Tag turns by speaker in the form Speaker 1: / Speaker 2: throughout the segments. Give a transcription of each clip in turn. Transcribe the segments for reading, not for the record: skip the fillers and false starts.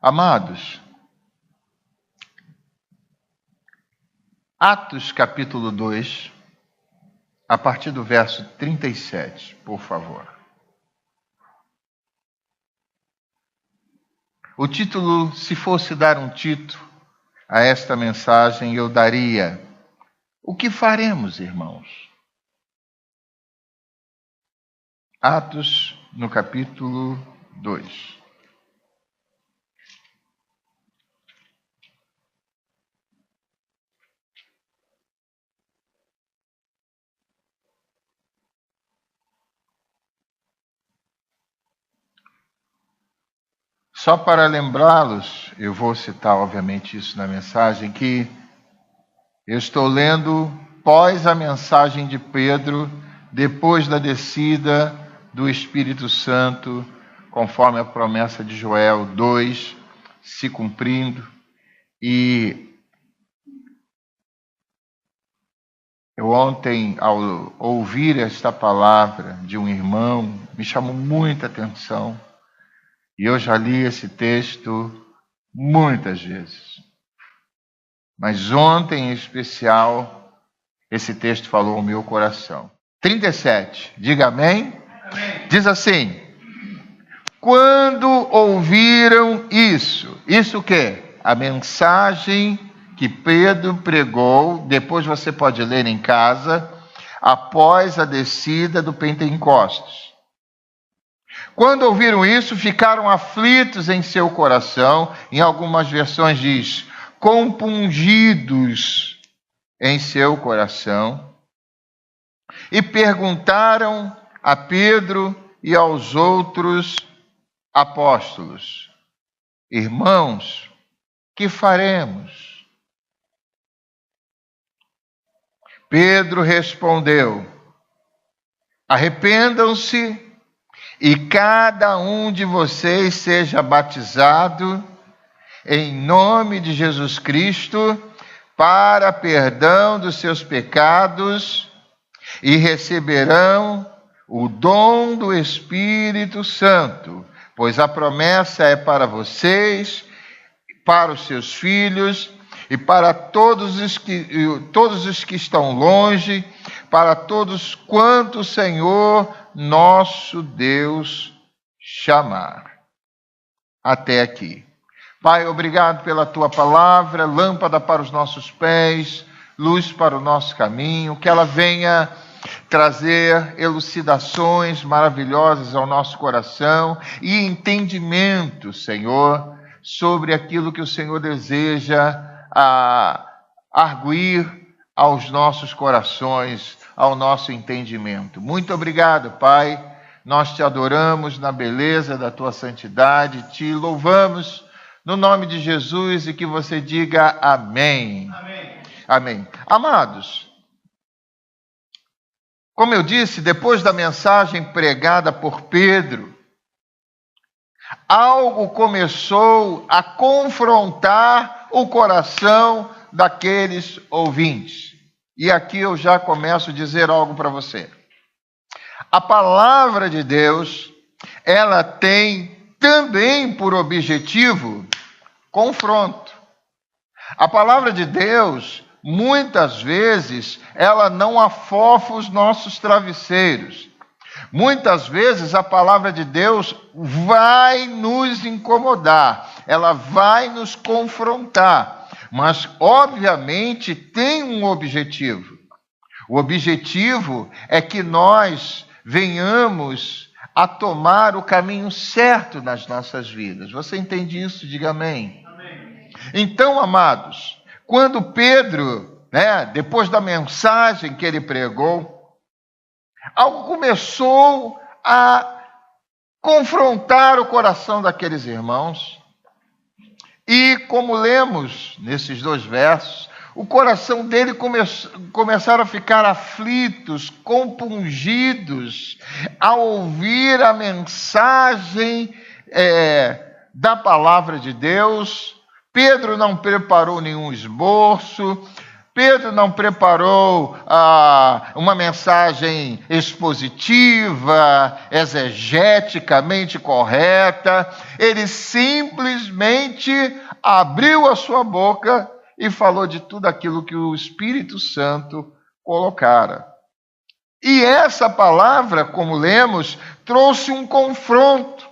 Speaker 1: Amados, Atos capítulo 2, a partir do verso 37, por favor. O título, se fosse dar um título a esta mensagem, eu daria: o que faremos, irmãos? Atos, no capítulo 2. Só para lembrá-los, eu vou citar obviamente isso na mensagem, que eu estou lendo pós a mensagem de Pedro, depois da descida do Espírito Santo, conforme a promessa de Joel 2, se cumprindo. E eu ontem, ao ouvir esta palavra de um irmão, me chamou muita atenção. E eu já li esse texto muitas vezes. Mas ontem, em especial, esse texto falou ao meu coração. 37, diga amém. Amém. Diz assim: quando ouviram isso o quê? A mensagem que Pedro pregou, depois você pode ler em casa, após a descida do Pentecostes. Quando ouviram isso, ficaram aflitos em seu coração. Em algumas versões diz, compungidos em seu coração. E perguntaram a Pedro e aos outros apóstolos: irmãos, que faremos? Pedro respondeu: arrependam-se e cada um de vocês seja batizado em nome de Jesus Cristo para perdão dos seus pecados e receberão o dom do Espírito Santo, pois a promessa é para vocês, para os seus filhos e para todos os que estão longe, para todos quanto o Senhor nosso Deus chamar. Até aqui. Pai, obrigado pela tua palavra, lâmpada para os nossos pés, luz para o nosso caminho, que ela venha trazer elucidações maravilhosas ao nosso coração e entendimento, Senhor, sobre aquilo que o Senhor deseja arguir aos nossos corações, ao nosso entendimento. Muito obrigado, Pai. Nós te adoramos na beleza da tua santidade, te louvamos no nome de Jesus e que você diga amém. Amém. Amém. Amados, como eu disse, depois da mensagem pregada por Pedro, algo começou a confrontar o coração daqueles ouvintes. E aqui eu já começo a dizer algo para você. A palavra de Deus, ela tem também por objetivo confronto. A palavra de Deus, muitas vezes, ela não afofa os nossos travesseiros. Muitas vezes a palavra de Deus vai nos incomodar, ela vai nos confrontar. Mas, obviamente, tem um objetivo. O objetivo é que nós venhamos a tomar o caminho certo nas nossas vidas. Você entende isso? Diga amém. Amém. Então, amados, quando Pedro, depois da mensagem que ele pregou, algo começou a confrontar o coração daqueles irmãos. E como lemos nesses dois versos, o coração dele começaram a ficar aflitos, compungidos, ao ouvir a mensagem da palavra de Deus. Pedro não preparou nenhum esboço, Pedro não preparou uma mensagem expositiva, exegeticamente correta. Ele simplesmente abriu a sua boca e falou de tudo aquilo que o Espírito Santo colocara. E essa palavra, como lemos, trouxe um confronto,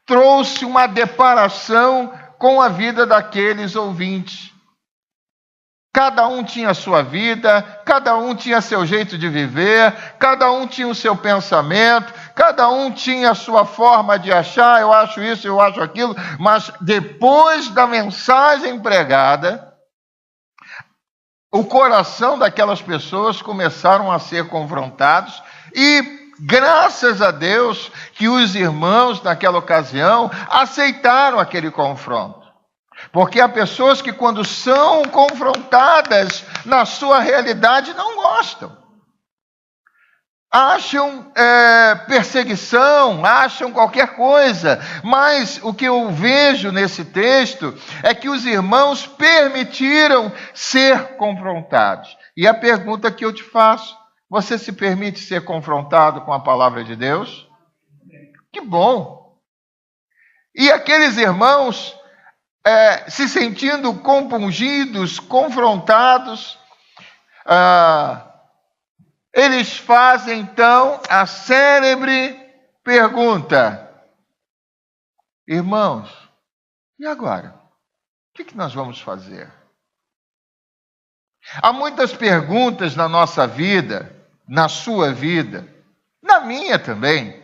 Speaker 1: trouxe uma deparação com a vida daqueles ouvintes. Cada um tinha a sua vida, cada um tinha seu jeito de viver, cada um tinha o seu pensamento, cada um tinha a sua forma de achar, eu acho isso, eu acho aquilo, mas depois da mensagem pregada, o coração daquelas pessoas começaram a ser confrontados e, graças a Deus, que os irmãos naquela ocasião aceitaram aquele confronto. Porque há pessoas que, quando são confrontadas na sua realidade, não gostam. Acham perseguição, acham qualquer coisa. Mas o que eu vejo nesse texto é que os irmãos permitiram ser confrontados. E a pergunta que eu te faço: você se permite ser confrontado com a palavra de Deus? Que bom! E aqueles irmãos, se sentindo compungidos, confrontados, eles fazem então a célebre pergunta: irmãos, e agora? O que nós vamos fazer? Há muitas perguntas na nossa vida, na sua vida, na minha também,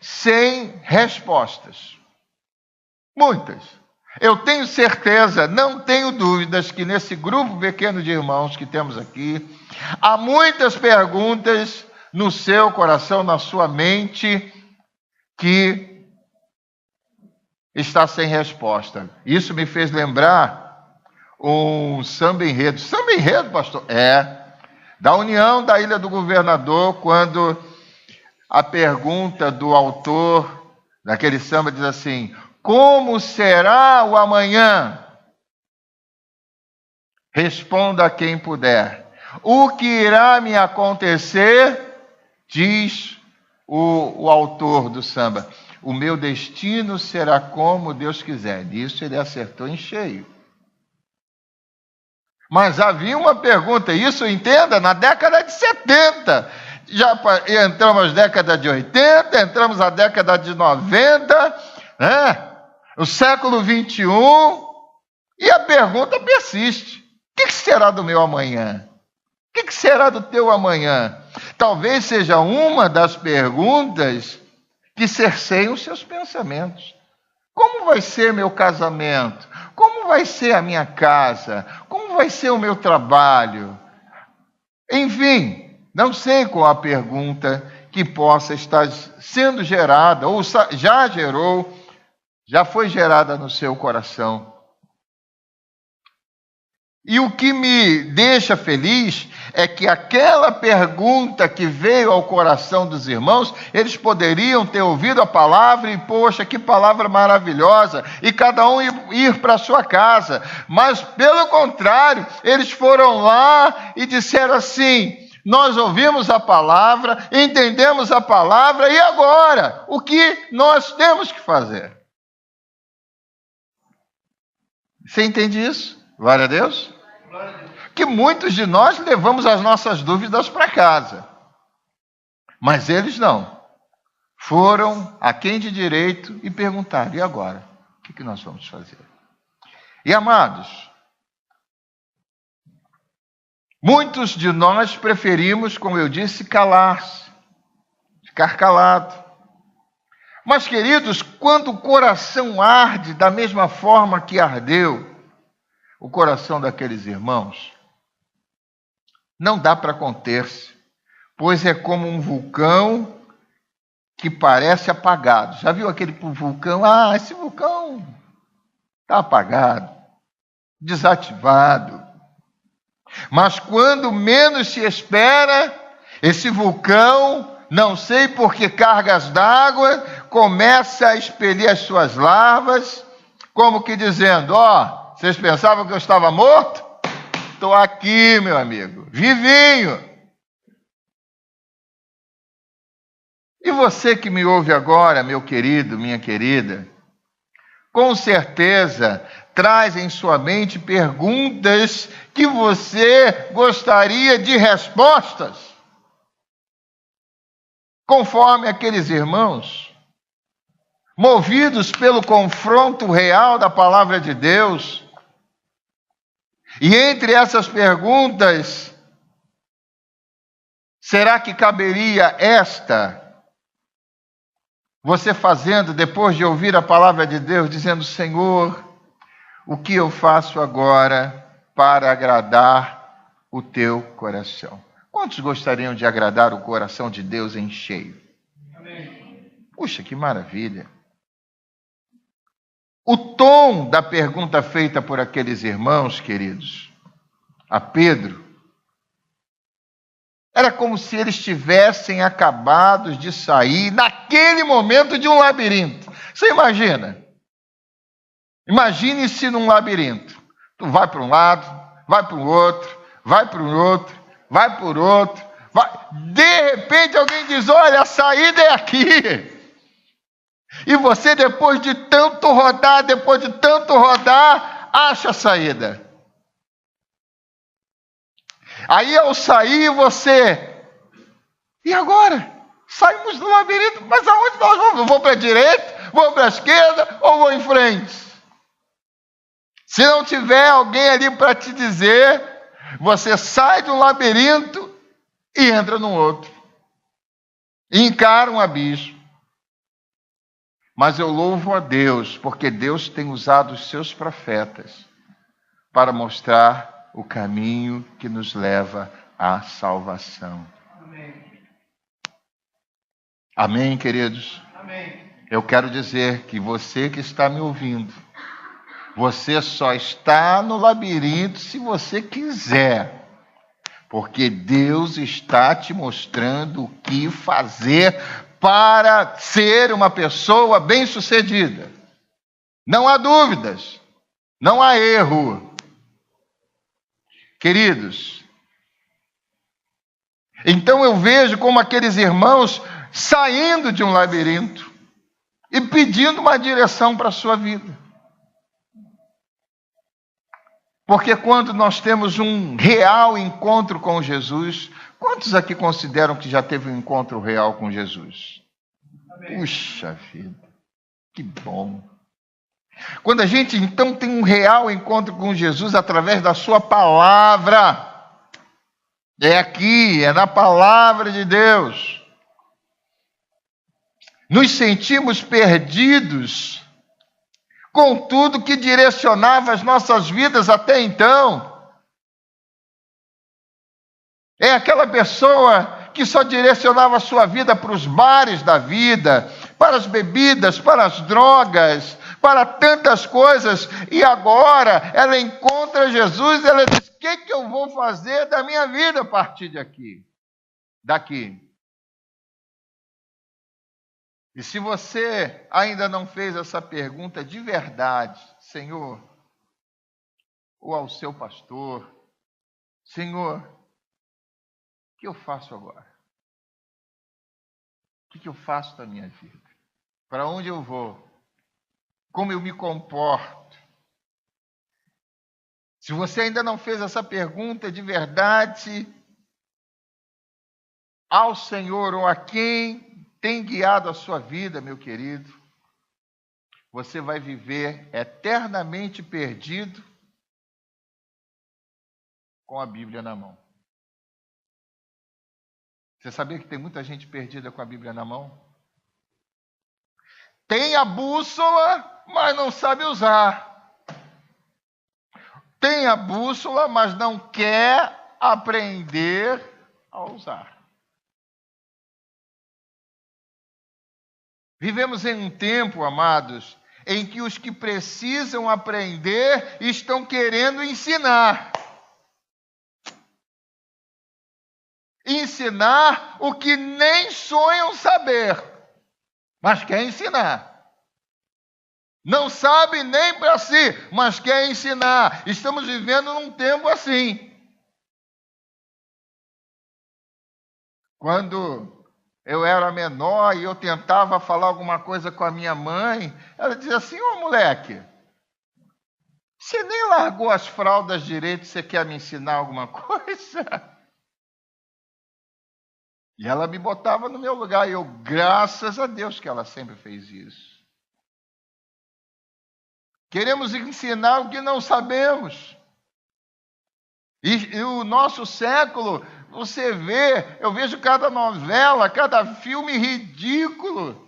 Speaker 1: sem respostas. Muitas. Eu tenho certeza, não tenho dúvidas, que nesse grupo pequeno de irmãos que temos aqui, há muitas perguntas no seu coração, na sua mente, que está sem resposta. Isso me fez lembrar um samba enredo. Samba enredo, pastor? Da União da Ilha do Governador, quando a pergunta do autor daquele samba diz assim: como será o amanhã? Responda quem puder. O que irá me acontecer? Diz o autor do samba: o meu destino será como Deus quiser. Nisso ele acertou em cheio. Mas havia uma pergunta, isso entenda, na década de 70. Já entramos na década de 80, entramos na década de 90, o século 21, e a pergunta persiste: o que será do meu amanhã? O que será do teu amanhã? Talvez seja uma das perguntas que cerceiam os seus pensamentos. Como vai ser meu casamento? Como vai ser a minha casa? Como vai ser o meu trabalho? Enfim, não sei qual a pergunta que possa estar sendo gerada, ou já gerou, já foi gerada no seu coração. E o que me deixa feliz é que aquela pergunta que veio ao coração dos irmãos, eles poderiam ter ouvido a palavra e, poxa, que palavra maravilhosa, e cada um ir para a sua casa. Mas, pelo contrário, eles foram lá e disseram assim: nós ouvimos a palavra, entendemos a palavra, e agora? O que nós temos que fazer? Você entende isso? Glória a Deus. Que muitos de nós levamos as nossas dúvidas para casa. Mas eles não. Foram a quem de direito e perguntaram: e agora? O que nós vamos fazer? E amados, muitos de nós preferimos, como eu disse, calar-se, ficar calado. Mas, queridos, quando o coração arde da mesma forma que ardeu o coração daqueles irmãos, não dá para conter-se, pois é como um vulcão que parece apagado. Já viu aquele vulcão? Esse vulcão está apagado, desativado. Mas quando menos se espera, esse vulcão, não sei por que cargas d'água, começa a expelir as suas lavas, como que dizendo: vocês pensavam que eu estava morto? Estou aqui, meu amigo, vivinho. E você que me ouve agora, meu querido, minha querida, com certeza traz em sua mente perguntas que você gostaria de respostas. Conforme aqueles irmãos, movidos pelo confronto real da palavra de Deus, e entre essas perguntas, será que caberia esta? Você fazendo, depois de ouvir a palavra de Deus, dizendo: Senhor, o que eu faço agora para agradar o teu coração? Quantos gostariam de agradar o coração de Deus em cheio? Amém. Puxa, que maravilha! O tom da pergunta feita por aqueles irmãos, queridos, a Pedro, era como se eles tivessem acabado de sair, naquele momento, de um labirinto. Você imagina? Imagine-se num labirinto. Tu vai para um lado, vai para o outro, vai para o outro, vai por outro. Vai. De repente alguém diz: olha, a saída é aqui. E você, depois de tanto rodar, acha a saída. Aí ao sair você... E agora? Saímos do labirinto, mas aonde nós vamos? Vou para a direita, vou para a esquerda ou vou em frente? Se não tiver alguém ali para te dizer, você sai de um labirinto e entra num outro. E encara um abismo. Mas eu louvo a Deus, porque Deus tem usado os seus profetas para mostrar o caminho que nos leva à salvação. Amém. Amém, queridos? Amém. Eu quero dizer que você que está me ouvindo, você só está no labirinto se você quiser, porque Deus está te mostrando o que fazer para ser uma pessoa bem-sucedida. Não há dúvidas, não há erro. Queridos, então eu vejo como aqueles irmãos saindo de um labirinto e pedindo uma direção para a sua vida. Porque quando nós temos um real encontro com Jesus, quantos aqui consideram que já teve um encontro real com Jesus? Amém. Puxa vida, que bom. Quando a gente então tem um real encontro com Jesus através da sua palavra, é aqui, é na palavra de Deus, nos sentimos perdidos com tudo que direcionava as nossas vidas até então. É aquela pessoa que só direcionava a sua vida para os bares da vida, para as bebidas, para as drogas, para tantas coisas, e agora ela encontra Jesus e ela diz: o que eu vou fazer da minha vida a partir daqui? E se você ainda não fez essa pergunta de verdade, Senhor, ou ao seu pastor: Senhor, o que eu faço agora? O que eu faço da minha vida? Para onde eu vou? Como eu me comporto? Se você ainda não fez essa pergunta de verdade ao Senhor ou a quem tem guiado a sua vida, meu querido, você vai viver eternamente perdido com a Bíblia na mão. Você sabia que tem muita gente perdida com a Bíblia na mão? Tem a bússola, mas não sabe usar. Tem a bússola, mas não quer aprender a usar. Vivemos em um tempo, amados, em que os que precisam aprender estão querendo ensinar. Ensinar o que nem sonham saber, mas quer ensinar. Não sabe nem para si, mas quer ensinar. Estamos vivendo num tempo assim. Quando eu era menor e eu tentava falar alguma coisa com a minha mãe, ela dizia assim: ô moleque, você nem largou as fraldas direito, você quer me ensinar alguma coisa? E ela me botava no meu lugar, e eu, graças a Deus que ela sempre fez isso. Queremos ensinar o que não sabemos. E o nosso século, você vê, eu vejo cada novela, cada filme ridículo.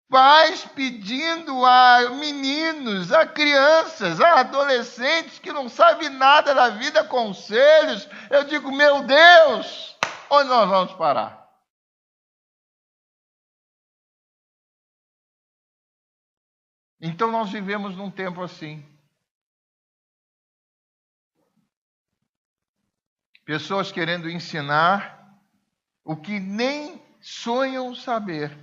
Speaker 1: Pais pedindo a meninos, a crianças, a adolescentes que não sabem nada da vida, conselhos. Eu digo, meu Deus, onde nós vamos parar? Então nós vivemos num tempo assim. Pessoas querendo ensinar o que nem sonham saber.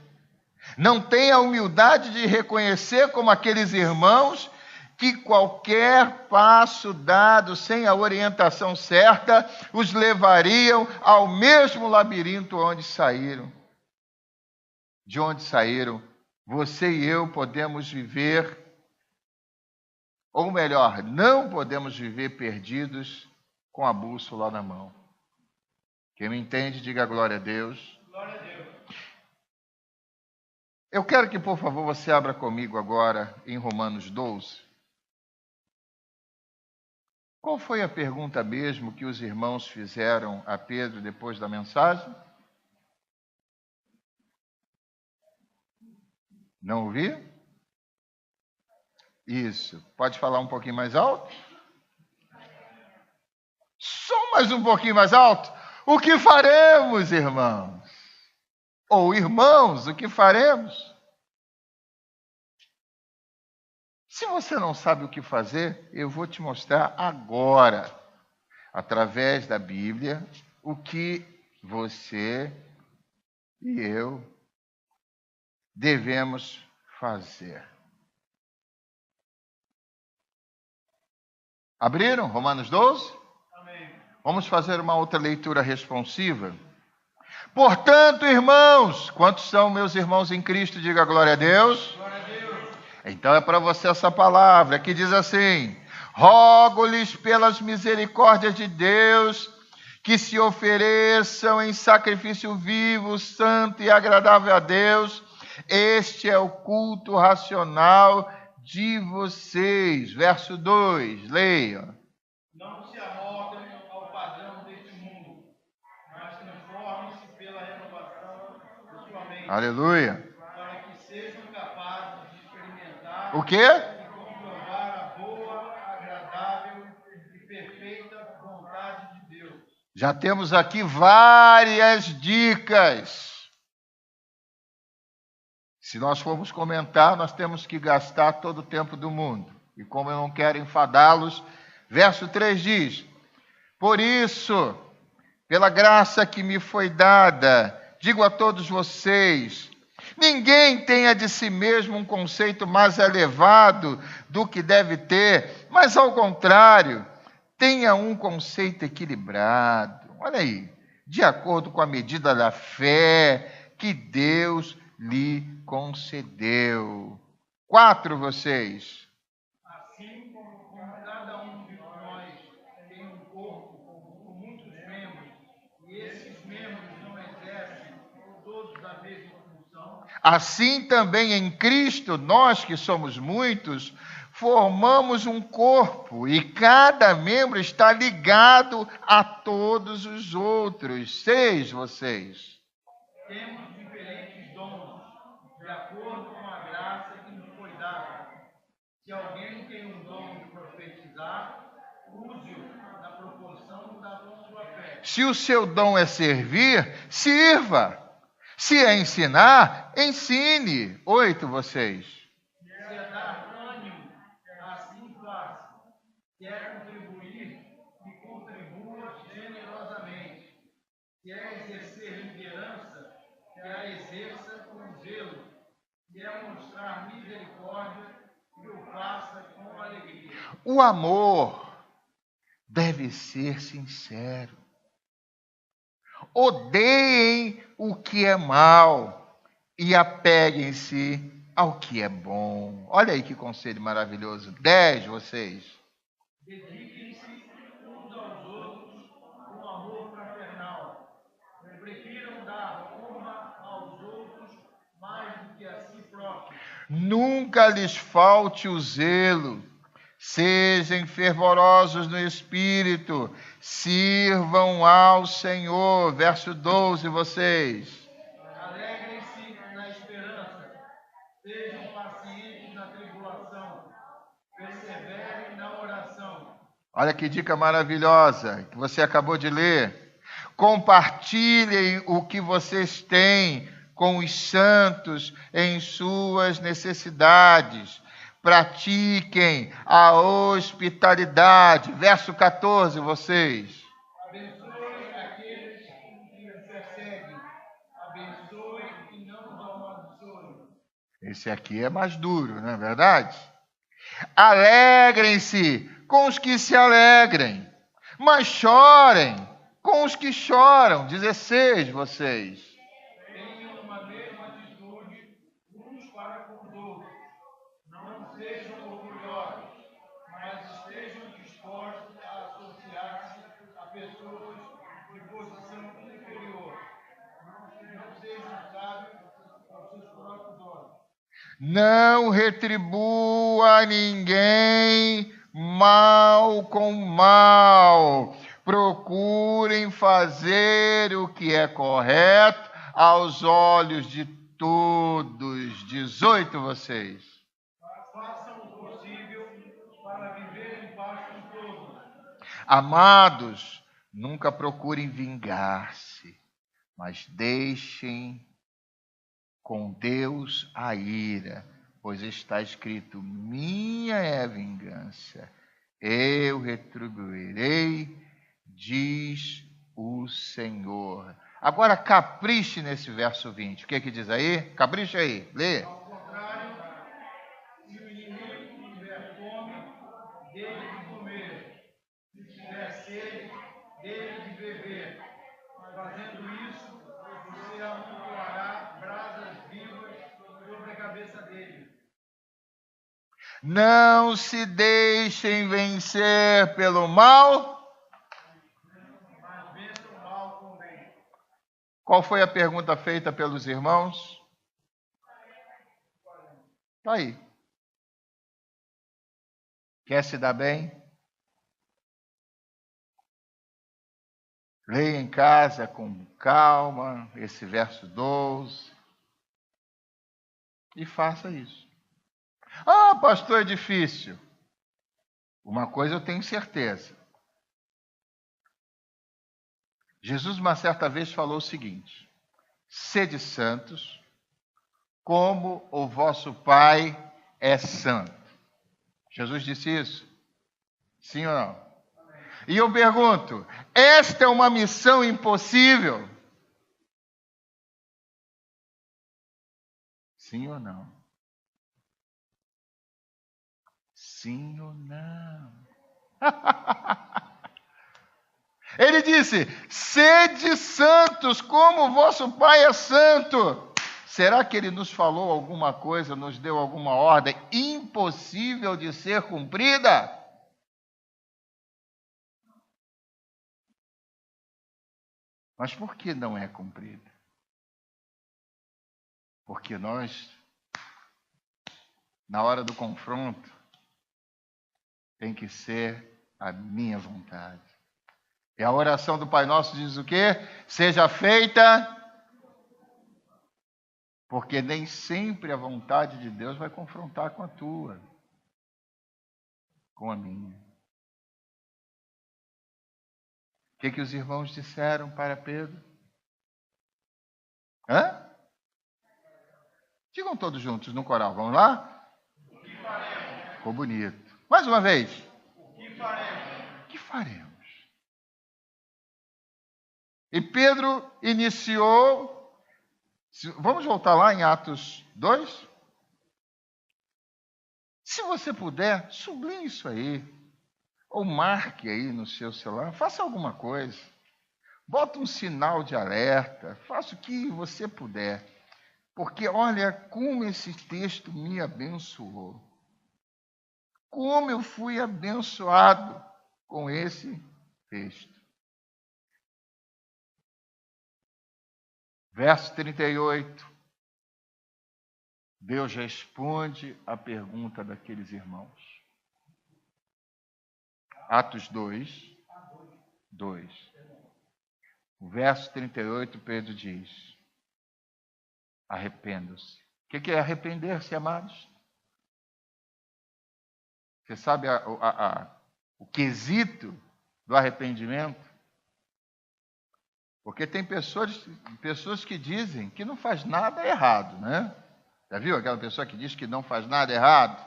Speaker 1: Não têm a humildade de reconhecer como aqueles irmãos que qualquer passo dado sem a orientação certa os levariam ao mesmo labirinto onde saíram. De onde saíram, você e eu podemos viver, ou melhor, não podemos viver perdidos com a bússola na mão. Quem me entende, diga glória a Deus. Glória a Deus. Eu quero que, por favor, você abra comigo agora em Romanos 12. Qual foi a pergunta mesmo que os irmãos fizeram a Pedro depois da mensagem? Não ouvi? Isso. Pode falar um pouquinho mais alto? Só mais um pouquinho mais alto? O que faremos, irmãos? Ou irmãos, o que faremos? Se você não sabe o que fazer, eu vou te mostrar agora, através da Bíblia, o que você e eu devemos fazer. Abriram? Romanos 12? Amém. Vamos fazer uma outra leitura responsiva. Portanto, irmãos, quantos são meus irmãos em Cristo? Diga glória a Deus. Glória a Deus. Então é para você essa palavra que diz assim: rogo-lhes pelas misericórdias de Deus que se ofereçam em sacrifício vivo, santo e agradável a Deus. Este é o culto racional de vocês. Verso 2, leia. Não se amoldem ao padrão deste mundo, mas transformem-se pela renovação da sua mente. Aleluia. Para que sejam capazes de experimentar o quê? E comprovar a boa, agradável e perfeita vontade de Deus. Já temos aqui várias dicas. Se nós formos comentar, nós temos que gastar todo o tempo do mundo. E como eu não quero enfadá-los, verso 3 diz: por isso, pela graça que me foi dada, digo a todos vocês, ninguém tenha de si mesmo um conceito mais elevado do que deve ter, mas ao contrário, tenha um conceito equilibrado. Olha aí, de acordo com a medida da fé que Deus lhe concedeu. 4, vocês. Assim como cada um de nós tem um corpo com muitos membros, e esses membros não exercem todos a mesma função, assim também em Cristo, nós que somos muitos, formamos um corpo, e cada membro está ligado a todos os outros. 6, vocês. Temos diferentes dons, de acordo com a graça que nos foi dada. Se alguém tem um dom de profetizar, use-o na proporção da sua fé. Se o seu dom é servir, sirva. Se é ensinar, ensine. 8, vocês. Se é dar ânimo, assim faça. Se é contribuir, que contribua generosamente. Se é exercer liderança, que a exerça com zelo. Se é mostrar misericórdia, O amor deve ser sincero. Odeiem o que é mal e apeguem-se ao que é bom. Olha aí que conselho maravilhoso. 10, vocês. Dediquem-se uns aos outros com amor fraternal. Prefiram dar honra aos outros mais do que a si próprios. Nunca lhes falte o zelo. Sejam fervorosos no espírito. Sirvam ao Senhor. Verso 12, vocês. Alegrem-se na esperança. Sejam pacientes na tribulação. Perseverem na oração. Olha que dica maravilhosa que você acabou de ler. Compartilhem o que vocês têm com os santos em suas necessidades. Pratiquem a hospitalidade. Verso 14, vocês. Abençoe aqueles que os perseguem. Abençoe e não os amaldiçoe. Esse aqui é mais duro, não é verdade? Alegrem-se com os que se alegrem, mas chorem com os que choram. 16, vocês. Tenham uma mesma atitude uns para com os outros. Não sejam orgulhosos, mas estejam dispostos a associar-se a pessoas de posição inferior. Não sejam sábios aos seus próprios olhos. Não retribua ninguém mal com mal. Procurem fazer o que é correto aos olhos de todos. 18, vocês. Façam o possível para viver em paz com todos. Amados, nunca procurem vingar-se, mas deixem com Deus a ira, pois está escrito: minha é a vingança, eu retribuirei, diz o Senhor. Agora capriche nesse verso 20. O que diz aí? Capricha aí, lê. Ao contrário, se o inimigo tiver fome, dele de comer, se tiver sede, dele de beber. Fazendo isso, você amontoará brasas vivas sobre a cabeça dele. Não se deixem vencer pelo mal, mas vençam o mal com o bem. Qual foi a pergunta feita pelos irmãos? Está aí. Quer se dar bem? Leia em casa com calma esse verso 12 e faça isso. Ah, pastor, é difícil. Uma coisa eu tenho certeza. Jesus, uma certa vez, falou o seguinte: sede santos, como o vosso Pai é santo. Jesus disse isso? Sim ou não? E eu pergunto, esta é uma missão impossível? Sim ou não? Sim ou não? Ele disse, sede santos, como o vosso Pai é santo. Será que ele nos falou alguma coisa, nos deu alguma ordem impossível de ser cumprida? Mas por que não é cumprida? Porque nós, na hora do confronto, tem que ser a minha vontade. E a oração do Pai Nosso diz o quê? Seja feita, porque nem sempre a vontade de Deus vai confrontar com a tua, com a minha. O que os irmãos disseram para Pedro? Hã? Digam todos juntos no coral, vamos lá? O que faremos? Ficou bonito. Mais uma vez. O que faremos? O que faremos? E Pedro iniciou. Vamos voltar lá em Atos 2? Se você puder, sublinhe isso aí. Ou marque aí no seu celular. Faça alguma coisa. Bota um sinal de alerta. Faça o que você puder. Porque olha como esse texto me abençoou. Como eu fui abençoado com esse texto. Verso 38. Deus responde à pergunta daqueles irmãos. Atos 2, 2. O verso 38, Pedro diz: arrependam-se. O que é arrepender-se, amados? Você sabe o quesito do arrependimento? Porque tem pessoas que dizem que não faz nada errado, né? Já viu aquela pessoa que diz que não faz nada errado?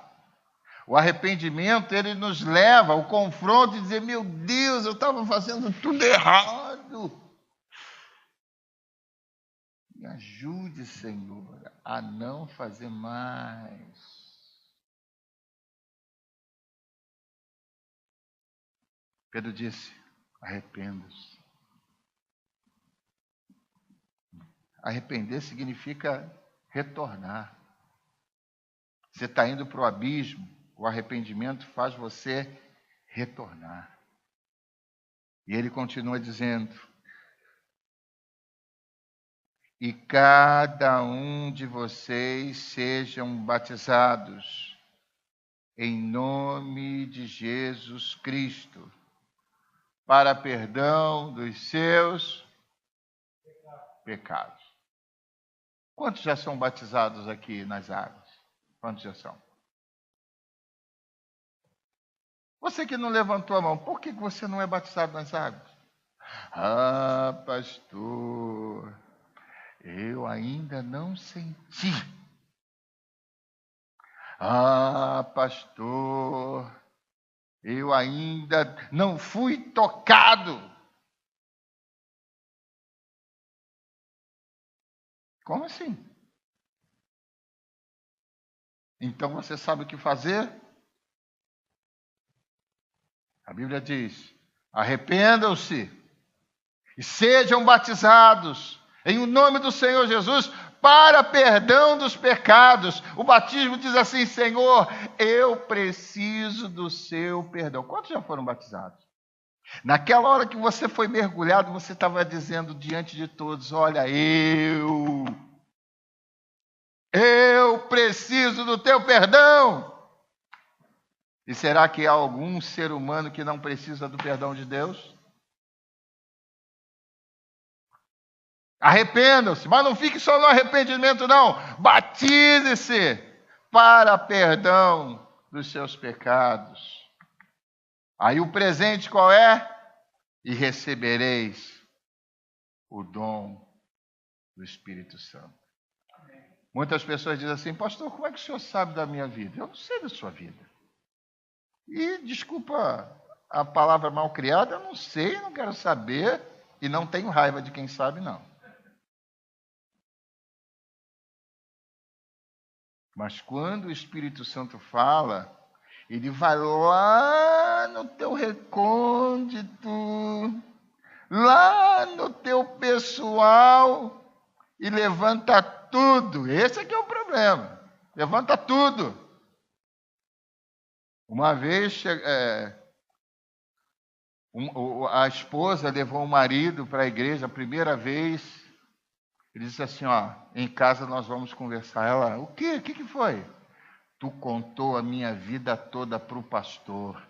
Speaker 1: O arrependimento, ele nos leva ao confronto e dizer: meu Deus, eu estava fazendo tudo errado. Me ajude, Senhor, a não fazer mais. Pedro disse: arrependa-se. Arrepender significa retornar. Você está indo para o abismo, o arrependimento faz você retornar. E ele continua dizendo: e cada um de vocês sejam batizados em nome de Jesus Cristo, para perdão dos seus pecados. Quantos já são batizados aqui nas águas? Quantos já são? Você que não levantou a mão, por que você não é batizado nas águas? Ah, pastor, eu ainda não senti. Ah, pastor, eu ainda não fui tocado. Como assim? Então você sabe o que fazer? A Bíblia diz: arrependam-se e sejam batizados em o nome do Senhor Jesus para perdão dos pecados. O batismo diz assim: Senhor, eu preciso do seu perdão. Quantos já foram batizados? Naquela hora que você foi mergulhado, você estava dizendo diante de todos: olha, eu preciso do teu perdão. E será que há algum ser humano que não precisa do perdão de Deus? Arrependam-se, mas não fique só no arrependimento, não. Batize-se para perdão dos seus pecados. Aí o presente qual é? E recebereis o dom do Espírito Santo. Muitas pessoas dizem assim: pastor, como é que o senhor sabe da minha vida? Eu não sei da sua vida. E, desculpa a palavra mal criada, eu não sei, não quero saber e não tenho raiva de quem sabe, não. Mas quando o Espírito Santo fala, ele vai lá no teu recôndito, lá no teu pessoal e levanta tudo. Esse é que é o problema. Levanta tudo. Uma vez a esposa levou o marido para a igreja a primeira vez. Ele disse assim: ó, em casa nós vamos conversar. Ela: o quê? O que foi? Tu contou a minha vida toda para o pastor.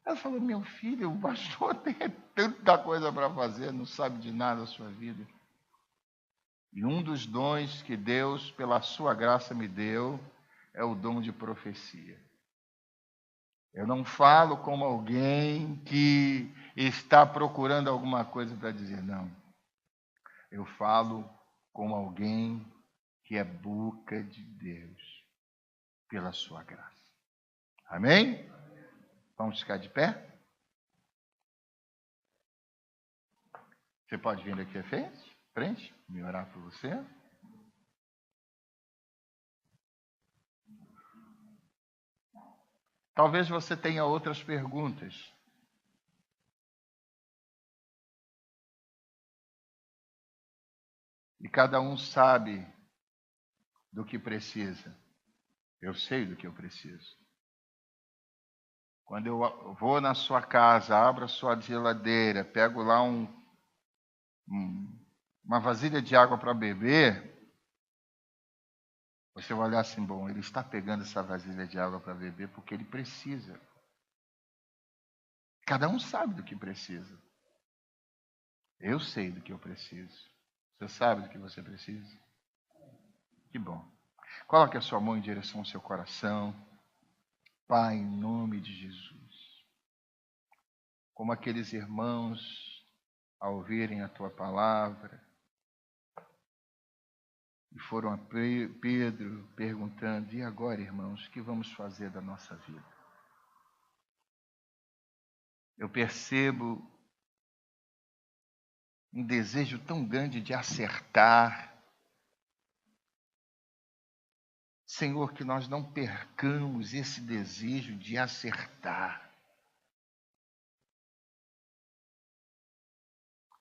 Speaker 1: Ela falou: meu filho, o pastor tem tanta coisa para fazer, não sabe de nada da sua vida. E um dos dons que Deus, pela sua graça, me deu é o dom de profecia. Eu não falo como alguém que está procurando alguma coisa para dizer, não. Eu falo como alguém que é boca de Deus, pela sua graça. Amém? Vamos ficar de pé? Você pode vir aqui à frente, me orar por você. Talvez você tenha outras perguntas. E cada um sabe do que precisa. Eu sei do que eu preciso. Quando eu vou na sua casa, abro a sua geladeira, pego lá uma vasilha de água para beber, você vai olhar assim, bom, ele está pegando essa vasilha de água para beber porque ele precisa. Cada um sabe do que precisa. Eu sei do que eu preciso. Você sabe do que você precisa? Que bom. Coloque a sua mão em direção ao seu coração. Pai, em nome de Jesus. Como aqueles irmãos, ao ouvirem a tua palavra, e foram a Pedro perguntando, e agora, irmãos, o que vamos fazer da nossa vida? Eu percebo um desejo tão grande de acertar. Senhor, que nós não percamos esse desejo de acertar.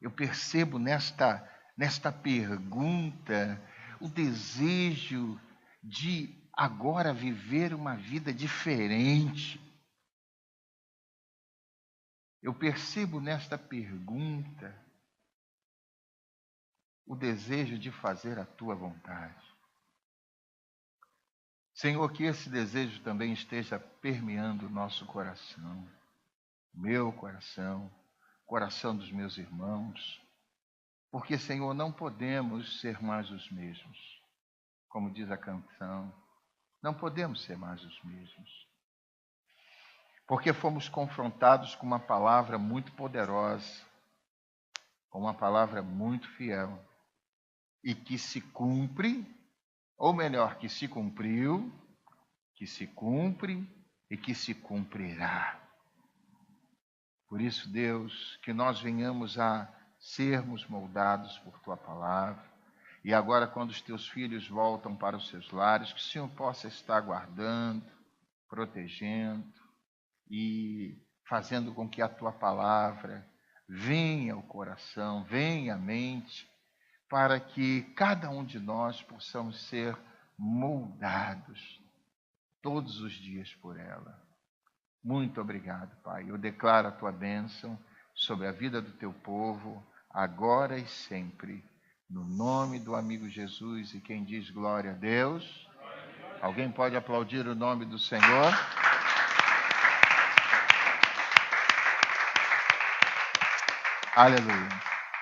Speaker 1: Eu percebo nesta pergunta o desejo de agora viver uma vida diferente. Eu percebo nesta pergunta o desejo de fazer a tua vontade. Senhor, que esse desejo também esteja permeando o nosso coração, meu coração, coração dos meus irmãos, porque, Senhor, não podemos ser mais os mesmos. Como diz a canção, não podemos ser mais os mesmos. Porque fomos confrontados com uma palavra muito poderosa, com uma palavra muito fiel, e que se cumpre, ou melhor, que se cumpriu, que se cumpre e que se cumprirá. Por isso, Deus, que nós venhamos a sermos moldados por Tua palavra. E agora, quando os Teus filhos voltam para os seus lares, que o Senhor possa estar guardando, protegendo e fazendo com que a Tua palavra venha ao coração, venha à mente, para que cada um de nós possamos ser moldados todos os dias por ela. Muito obrigado, Pai. Eu declaro a Tua bênção sobre a vida do Teu povo, agora e sempre, no nome do amigo Jesus. E quem diz glória a Deus? Alguém pode aplaudir o nome do Senhor? Aleluia.